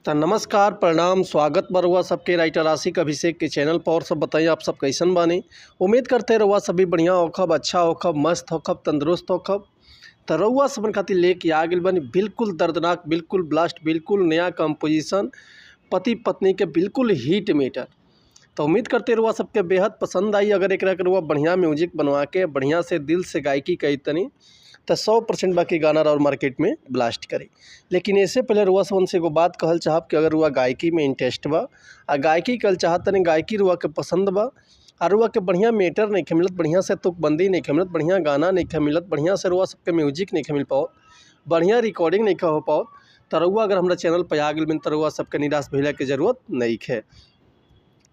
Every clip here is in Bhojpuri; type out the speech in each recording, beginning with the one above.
तो नमस्कार प्रणाम स्वागत बा रउआ सबके राइटर आशिक अभिषेक के चैनल पर। और सब बताइए आप सब कैसन बानी। उम्मीद करते रउआ सभी बढ़िया होखब, अच्छा होखब, मस्त होखब, तंदुरुस्त होखब। तो रउआ सबन खातिर लेके आ गइल बानी बिल्कुल दर्दनाक, बिल्कुल ब्लास्ट, बिल्कुल नया कंपोजिशन, पति पत्नी के बिल्कुल हिट मीटर। तो उम्मीद करते रउआ सबके बेहद पसंद आई। अगर एक रउआ बढ़िया म्यूजिक बनवा के बढ़िया से दिल से गायकी कई तनी तो 100% बाकी गाना और मार्केट में ब्लास्ट करी। लेकिन इससे पहले रुआ सबन से एगो बात कहल चाहब कि अगर रुआ गायकी में इंटरेस्ट बा आ गायकी कल चाहत तनी, गायकी रुआ के पसंद बा और रुआ के बढ़िया मीटर नहीं मिलत, बढ़िया से तुकबंदी नहीं मिलत, बढ़िया गाना नहीं मिलत, बढ़िया से रुआ सबके म्यूजिक नहीं मिल पाओ, बढ़िया रिकॉर्डिंग नहीं हो पाओ, तो रुआ अगर हमारा चैनल पर आ गइल तो रुआ सबके निराश भइला के जरूरत नहीं है।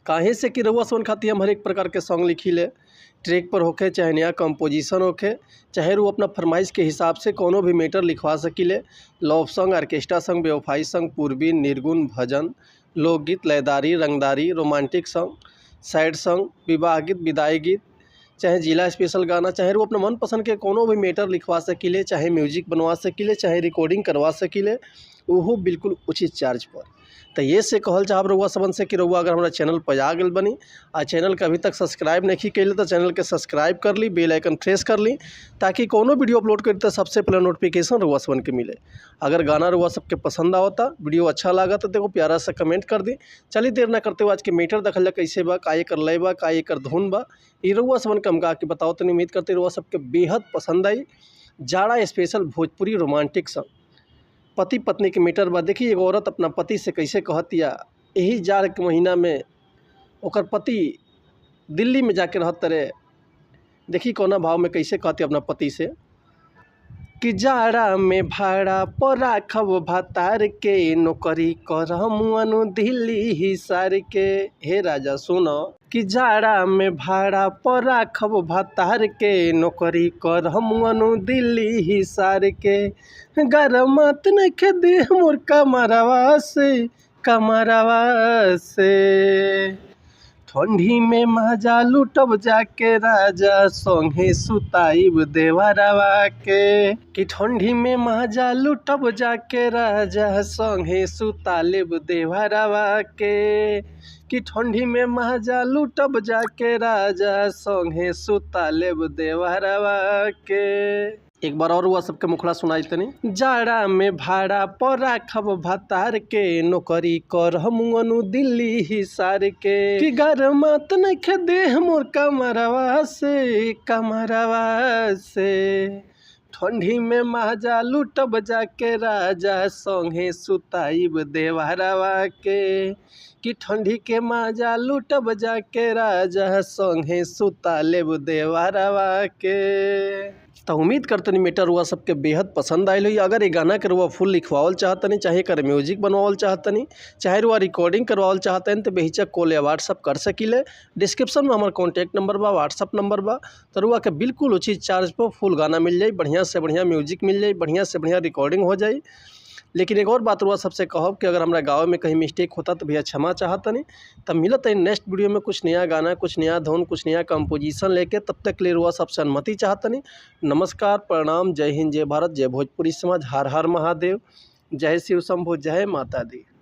काहे से कि रउआ सबन खातिर हम हर एक प्रकार के सॉन्ग लिखी ले, ट्रैक पर होके चाहे नया कंपोजिशन होके, चाहे वो अपना फरमाइश के हिसाब से कोनो भी मैटर लिखवा सकीले। लव सॉन्ग, ऑर्केस्ट्रा सॉन्ग, बेवफाई सॉन्ग, पूर्वी, निर्गुण, भजन, लोकगीत, लयदारी, रंगदारी, रोमांटिक सॉन्ग, सैड सॉन्ग, विवाह गीत, विदाई गीत, चाहे जिला स्पेशल गाना, चाहे वो अपना मनपसंद के कोनो भी मैटर लिखवा सकीले, चाहे म्यूजिक बनवा सकीले, चाहे रिकॉर्डिंग करवा सकीले, वो बिल्कुल उचित चार्ज पर। तो ये से कहल चाहब रउआ सबन से कि रउआ अगर हमारा चैनल पर आ गइल बनी आ चैनल के अभी तक सब्सक्राइब नहीं कैले तो चैनल के सब्सक्राइब कर ली, बेल आइकन प्रेस कर ली, ताकि कोनो वीडियो अपलोड करी तो सबसे पहले नोटिफिकेशन रउआ सबन के मिले। अगर गाना रउआ सबके पसंद आवता, वीडियो अच्छा लगा तो देखो प्यारा सा कमेंट कर दी। चलिए देर ना करते हुए आज के मीटर देखल जा कैसे बा, का एकर लय बा, का एकर धुन बा, ई रउआ सबन के हम गा के बताओ। तो उम्मीद करते रउआ सबके बेहद पसंद आई। जाड़ा स्पेशल भोजपुरी रोमांटिक सॉन्ग, पति पत्नी के मीटर बा। देखिए एगो औरत अपना पति से कैसे कहतिया, यही जाड़ के महीना में ओकर पति दिल्ली में जाके रहत रहे। देखिए कौना भाव में कैसे कहती अपना पति से कि जाड़ा में भाड़ा पर राखब भातार के, नौकरी करमुअनु दिल्ली हिसार के। हे राजा सुनो कि जाड़ा में भाड़ा पर राखब भातार के, नौकरी करमुअनु दिल्ली हिसार के। गरमात नइखे देह मोर कमरवा से, ठंडी में मजा लुटब जाके राजा संगे सुताइब देवरवा के। कि ठंडी में मजा लुटब जाके राजा संगे सुतालेब देवरवा के। कि ठंडी में मजा लुटब जाके राजा संगे सुतालेब देवरवा के। एक बार और हुआ सबके मुखड़ा सुनाई तनी। जाड़ा में भाड़ा पर राखब भातार के, नौकरी करमुअनु दिल्ली हिसार के। कि गरमात नइखे देह मोर कमरवा से, ठंडी में मजा लुटब जाके राजा संगे सुताइब देवरवा के। कि ठंडी के मजा लुटब जाके राजा संगे सुतालेब देवरवा के। तो उम्मीद करतनी मीटर हुआ सबके बेहद पसंद आयल हुई। अगर ये गाना के रुआ फुल लिखवावल चाहतनी, चाहे कर म्यूजिक बनवावल चाहतनी, चाहे रुआ रिकॉर्डिंग करवावल चाहतनी, तो बेहिचक कॉल या व्हाट्सअप कर सकीले। डिस्क्रिप्शन में हमारा कॉन्टैक्ट नंबर बा, व्हाट्सअप नंबर बा। तो रुआ के बिल्कुल उचित चार्ज पर फुल गाना मिल जाए, बढ़िया से बढ़िया म्यूजिक मिल जाए, बढ़िया से बढ़िया रिकॉर्डिंग हो जाए। लेकिन एक और बात रुआ सबसे कहब कि अगर हमारा गाँव में कहीं मिस्टेक होता तो भैया क्षमा चाहतनी। तब मिलत है नेक्स्ट वीडियो में कुछ नया गाना, कुछ नया धुन, कुछ नया कंपोजिशन लेके। तब तक के लिए रुआ सबसे अनुमति चाहतनी। नमस्कार प्रणाम, जय हिंद, जय भारत, जय भोजपुरी समाज, हर हर महादेव, जय शिव शंभु, जय माता दी।